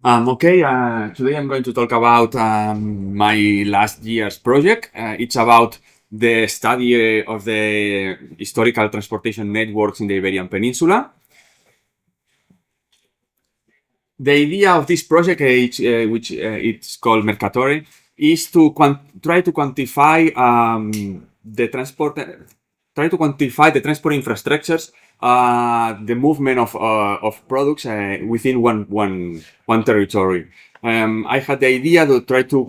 Today I'm going to talk about my last year's project. It's about the study of the historical transportation networks in the Iberian Peninsula. The idea of this project, which it's called Mercatore, is to try to quantify the transport infrastructures, the movement of products within one territory. I had the idea to try to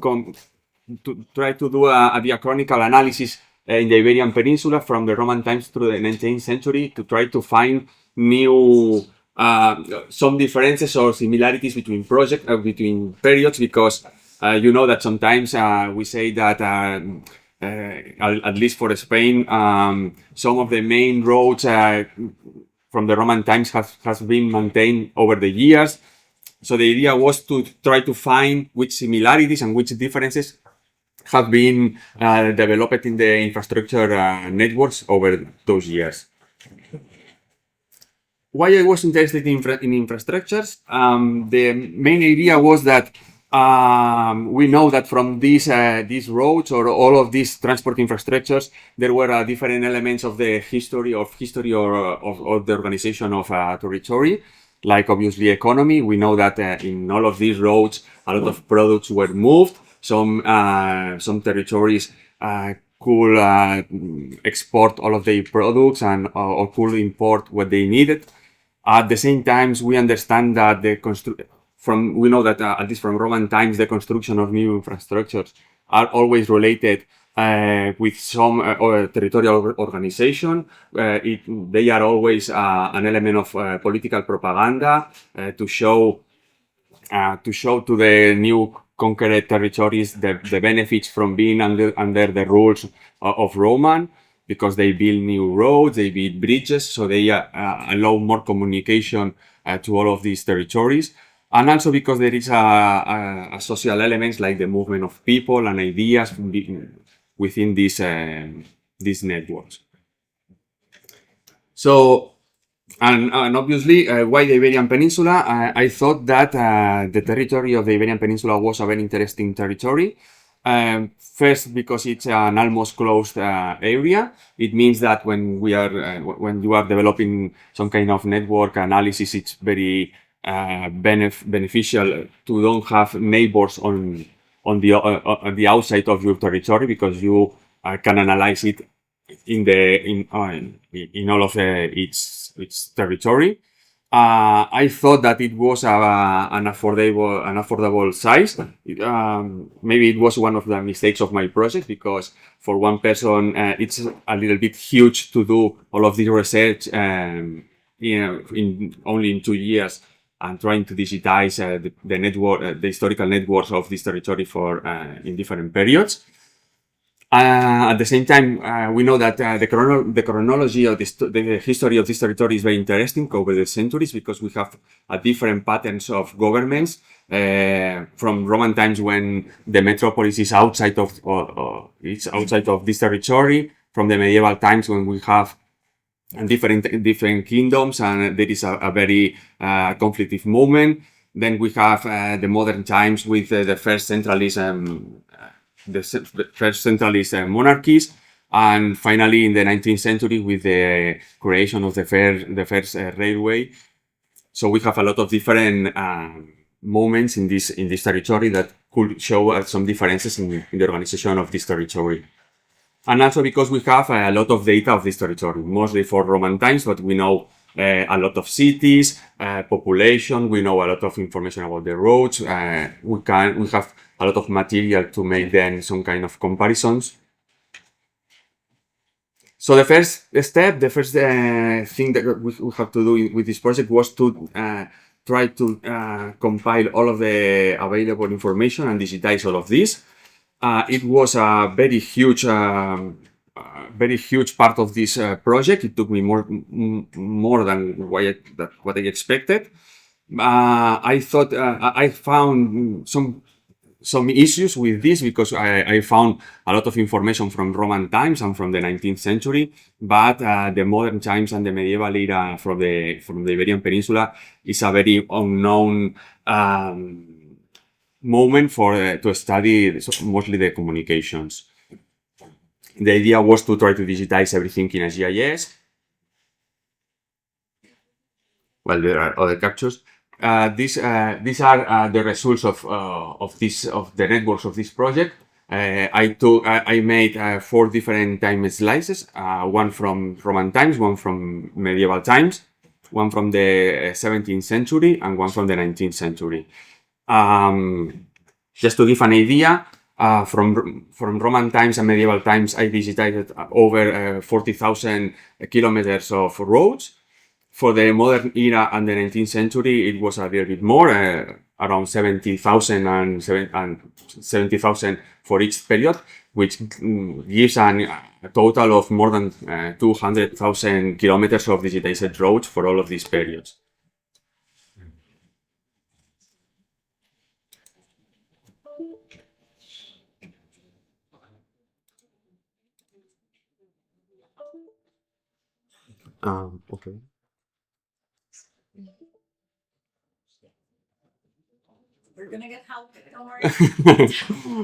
do a diachronical analysis in the Iberian Peninsula from the Roman times through the 19th century to try to find new some differences or similarities between between periods, because you know that sometimes we say that at least for Spain, some of the main roads from the Roman times has been maintained over the years. So the idea was to try to find which similarities and which differences have been developed in the infrastructure networks over those years. Why I was interested in infrastructures? The main idea was that we know that from these roads or all of these transport infrastructures, there were different elements of the history or of the organization of a territory. Like obviously economy, we know that in all of these roads, a lot of products were moved. Some territories could export all of their products and or could import what they needed. At the same time, we understand that we know that at least from Roman times, the construction of new infrastructures are always related with some territorial organization. They are always an element of political propaganda to show to the new conquered territories the benefits from being under the rules of Roman, because they build new roads, they build bridges, so they allow more communication to all of these territories. And also because there is a social elements like the movement of people and ideas within these networks. So, and obviously, why the Iberian Peninsula? I thought that the territory of the Iberian Peninsula was a very interesting territory. First, because it's an almost closed area. It means that when you are developing some kind of network analysis, it's very beneficial to don't have neighbors on the outside of your territory, because you can analyze it in all of its territory. I thought that it was an affordable size. Maybe it was one of the mistakes of my project, because for one person it's a little bit huge to do all of this research in only 2 years, and trying to digitize the network, the historical networks of this territory for in different periods. At the same time, we know that the chronology of the history of this territory is very interesting over the centuries, because we have different patterns of governments from Roman times, when the metropolis is outside of this territory, from the medieval times when we have different kingdoms and there is a very conflictive moment. Then we have the modern times with the first centralism. The first centralist monarchies, and finally in the 19th century with the creation of the first railway. So we have a lot of different moments in this territory that could show some differences in the organization of this territory. And also because we have a lot of data of this territory, mostly for Roman times, but we know a lot of cities, population. We know a lot of information about the roads. We have a lot of material to make then some kind of comparisons. So the first step, the first thing that we have to do with this project was to try to compile all of the available information and digitize all of this. It was a very huge part of this project. It took me more than what I expected. I thought I found some issues with this because I found a lot of information from Roman times and from the 19th century, but the modern times and the medieval era from the Iberian Peninsula is a very unknown moment for to study mostly the communications. The idea was to try to digitize everything in a GIS. Well, there are other captures. These are the results of the networks of this project. I made 4 different time slices. One from Roman times, one from medieval times, one from the 17th century, and one from the 19th century. Just to give an idea, from Roman times and medieval times, I digitized over 40,000 kilometers of roads. For the modern era and the 19th century, it was a little bit more, around 70,000 and 70,000 for each period, which gives a total of more than 200,000 kilometers of digitized roads for all of these periods. Okay. We're gonna get help. Don't worry.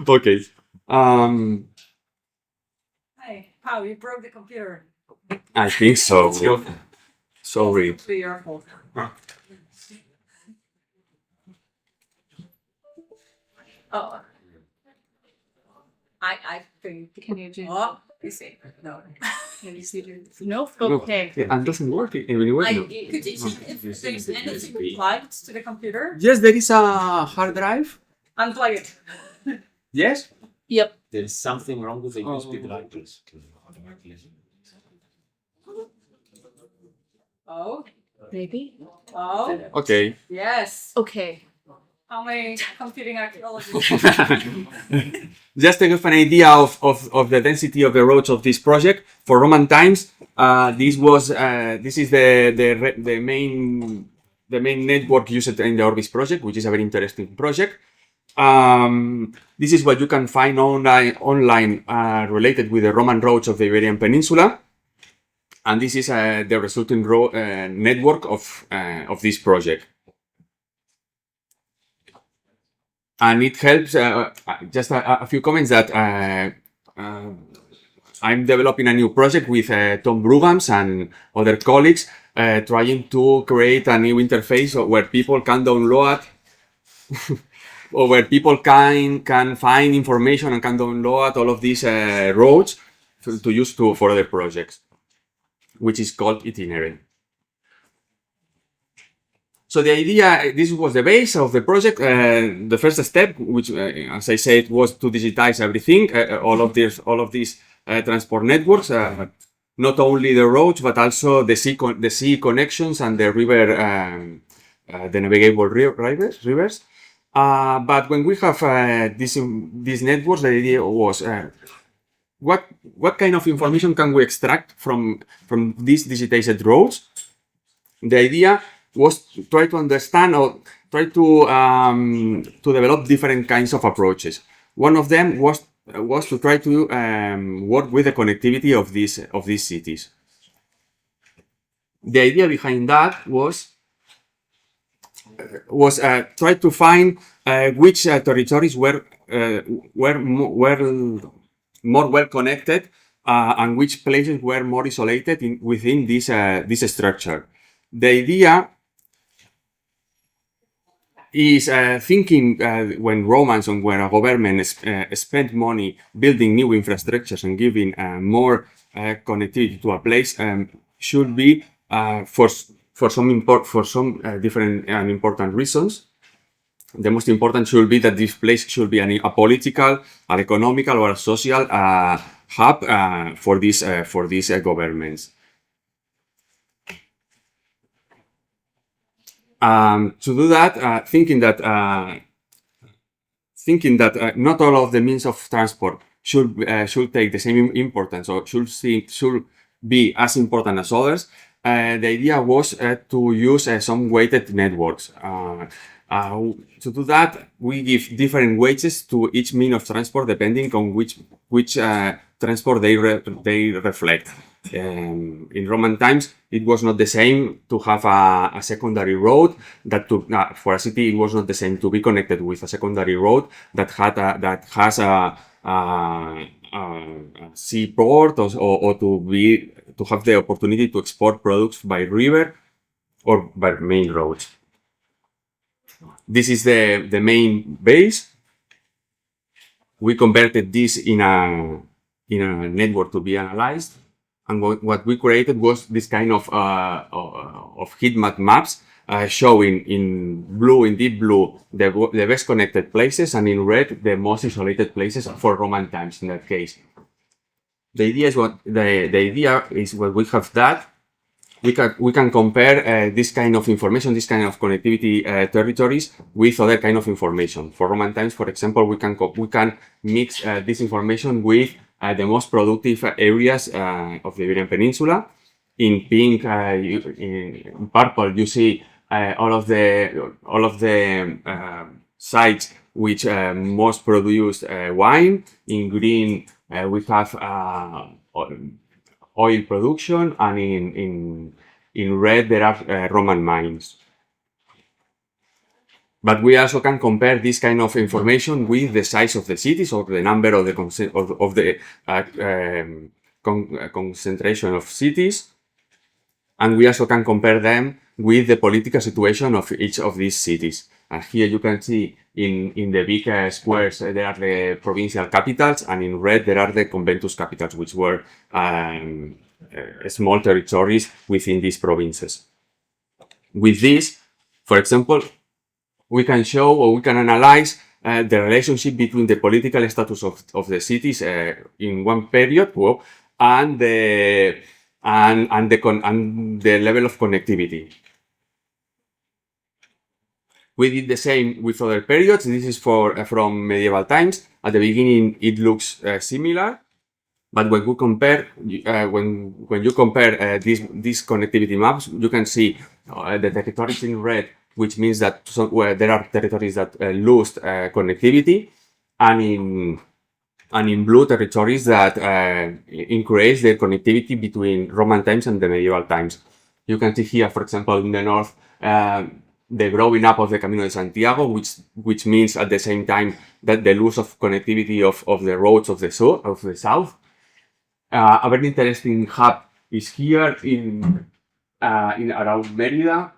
Okay. Hey, Pau, you broke the computer. I think so. Sorry. Be your fault. Oh. I think. Can you do? Oh, you see. No. Can you see? Nope. Okay. Yeah, and doesn't work anywhere. Could you check if there's anything plugged to the computer? Yes, there is a hard drive. Unplug it. Yes. Yep. There is something wrong with the USB drivers. Oh. Maybe. Oh. Okay. Yes. Okay. How many computing archaeology? Just to give an idea of the density of the roads of this project, for Roman times, this is the main network used in the Orbis project, which is a very interesting project. This is what you can find online related with the Roman roads of the Iberian Peninsula, and this is the resulting network of this project. And it helps, just a few comments that I'm developing a new project with Tom Brugams and other colleagues, trying to create a new interface where people can download or where people can find information and can download all of these roads to use for other projects, which is called Itinerary. So the idea, this was the base of the project. The first step, which, as I said, was to digitize everything, all of these transport networks, not only the roads but also the sea connections and the river, the navigable rivers. But when we have these networks, the idea was what kind of information can we extract from these digitized roads? The idea was to try to understand or try to develop different kinds of approaches. One of them was to try to work with the connectivity of these cities. The idea behind that was try to find which territories were more well connected and which places were more isolated within this structure. The idea is thinking when Romans and when a government spent money building new infrastructures and giving more connectivity to a place should be for some different and important reasons. The most important should be that this place should be a political, an economical, or a social hub for these governments. To do that, thinking that not all of the means of transport should take the same importance or should be as important as others, the idea was to use some weighted networks. To do that, we give different weights to each mean of transport depending on which transport they reflect. In Roman times, it was not the same to have a secondary road for a city. It was not the same to be connected with a secondary road that has a seaport or to have the opportunity to export products by river or by main roads. This is the main base. We converted this in a network to be analyzed, and what we created was this kind of heat map maps showing in blue, in deep blue, the best connected places, and in red the most isolated places for Roman times. In that case, the idea is what we have that. We can compare this kind of information, this kind of connectivity territories with other kind of information. For Roman times, for example, we can mix this information with the most productive areas of the Iberian Peninsula. In pink, in purple, you see all of the sites which most produce wine. In green, we have oil production, and in red there are Roman mines. But we also can compare this kind of information with the size of the cities or the number of the concentration of cities, and we also can compare them with the political situation of each of these cities. And here you can see in the big squares there are the provincial capitals, and in red there are the conventus capitals, which were small territories within these provinces. With this, for example, we can show or we can analyze the relationship between the political status of the cities in one period and the level of connectivity. We did the same with other periods. This is from medieval times. At the beginning, it looks similar, but when we compare, when you compare these connectivity maps, you can see the territories in red, which means that there are territories that lose connectivity, and in blue, territories that increase the connectivity between Roman times and the medieval times. You can see here, for example, in the north, the growing up of the Camino de Santiago, which means at the same time that the loss of connectivity of the roads of the south. A very interesting hub is here in around Mérida.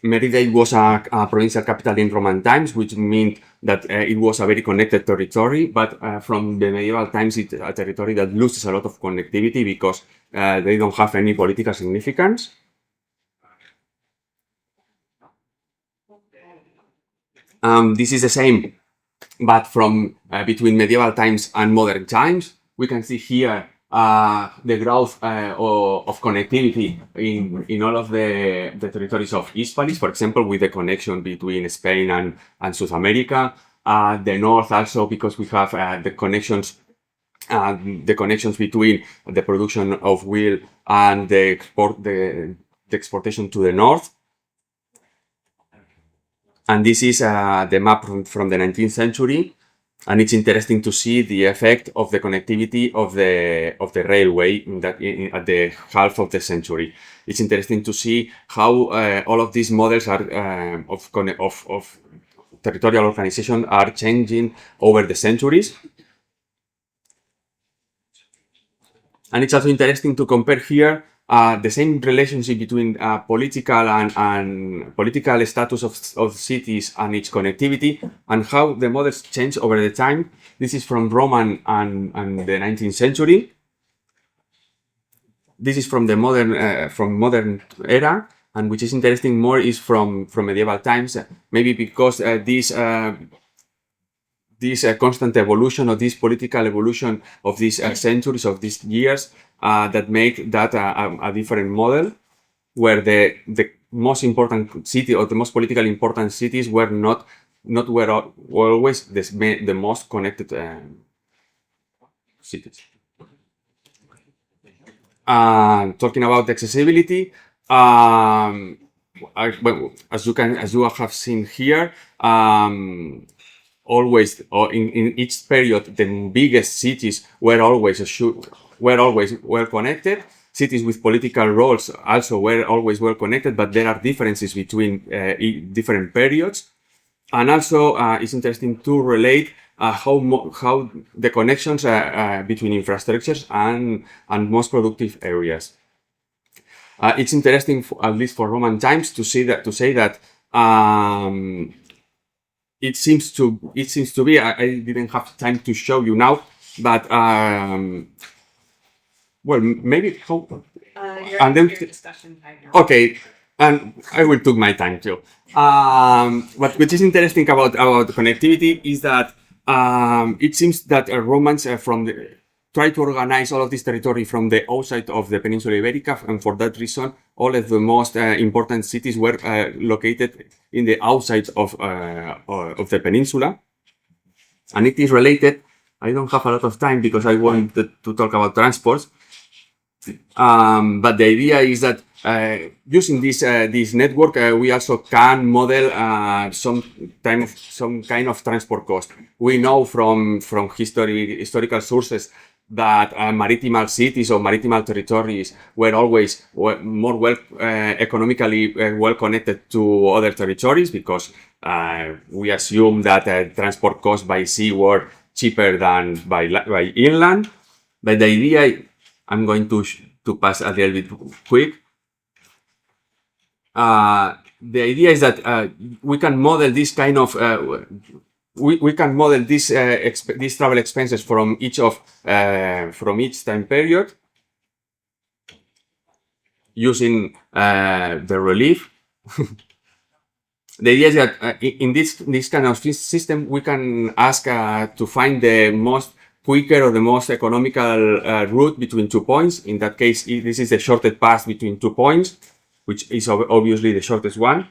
Mérida was a provincial capital in Roman times, which meant that it was a very connected territory, but from the medieval times it's a territory that loses a lot of connectivity because they don't have any political significance. This is the same, but from between medieval times and modern times. We can see here the growth of connectivity in all of the territories of Hispalis, for example, with the connection between Spain and South America. The north also, because we have the connections between the production of wheat and the exportation to the north. And this is the map from the 19th century. And it's interesting to see the effect of the connectivity of the railway at the half of the century. It's interesting to see how all of these models are of territorial organization are changing over the centuries. And it's also interesting to compare here the same relationship between political and political status of cities and its connectivity, and how the models change over the time. This is from Roman and the 19th century. This is from the modern era, and which is interesting more is from medieval times, maybe because this constant evolution of this political evolution of these centuries, of these years, that make that a different model, where the most important city or the most politically important cities were not were always the most connected cities. Talking about accessibility, well, as you have seen here, always, or in each period, the biggest cities were always well connected. Cities with political roles also were always well connected, but there are differences between different periods. And also, it's interesting to relate how the connections between infrastructures and most productive areas. It's interesting, at least for Roman times, to say that it seems to be. I didn't have time to show you now, but well, maybe how. And then discussion time now. Okay, and I will take my time too. What which is interesting about connectivity is that it seems that Romans try to organize all of this territory from the outside of the Peninsula Iberica, and for that reason, all of the most important cities were located in the outside of the peninsula. And it is related. I don't have a lot of time because I wanted to talk about transports. But the idea is that using this network, we also can model some kind of transport cost. We know from historical sources that maritime cities or maritime territories were always more economically well connected to other territories, because we assume that transport costs by sea were cheaper than by inland. But the idea, I'm going to pass a little bit quick. The idea is that we can model this kind of we can model these travel expenses from each time period using the relief. The idea is that in this kind of system, we can ask to find the most quicker or the most economical route between 2 points. In that case, this is the shortest path between 2 points, which is obviously the shortest one.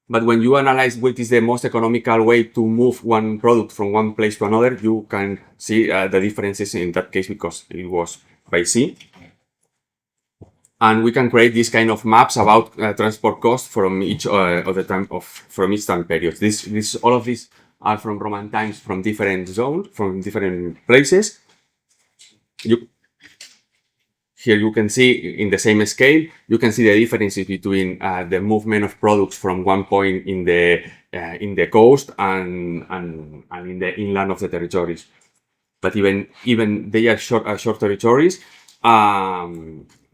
But when you analyze what is the most economical way to move one product from one place to another, you can see the differences in that case because it was by sea. And we can create this kind of maps about transport costs from each from each time period. All of these are from Roman times, from different zones, from different places. Here you can see in the same scale, you can see the differences between the movement of products from one point in the coast and in the inland of the territories. But even they are short territories.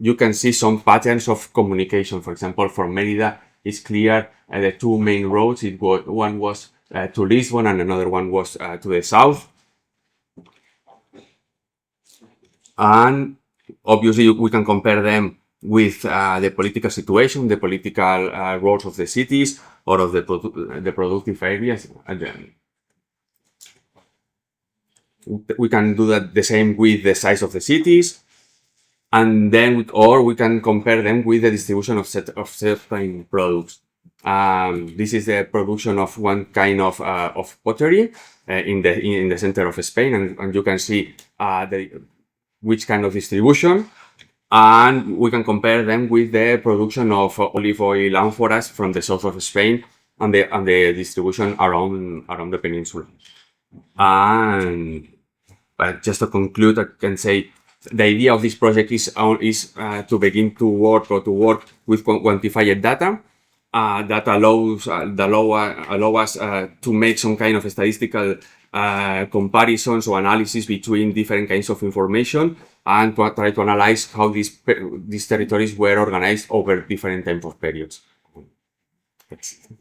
You can see some patterns of communication. For example, from Merida, it's clear the two main roads. One was to Lisbon and another one was to the south. And obviously, we can compare them with the political situation, the political roles of the cities or of the productive areas. And we can do that the same with the size of the cities. And then, we can compare them with the distribution of certain products. This is the production of one kind of pottery in the center of Spain, and you can see which kind of distribution, and we can compare them with the production of olive oil amphoras from the south of Spain and the distribution around the peninsula. And just to conclude, I can say the idea of this project is to begin to work with quantified data that allow us to make some kind of statistical comparisons or analysis between different kinds of information and to try to analyze how these territories were organized over different time of periods. That's it.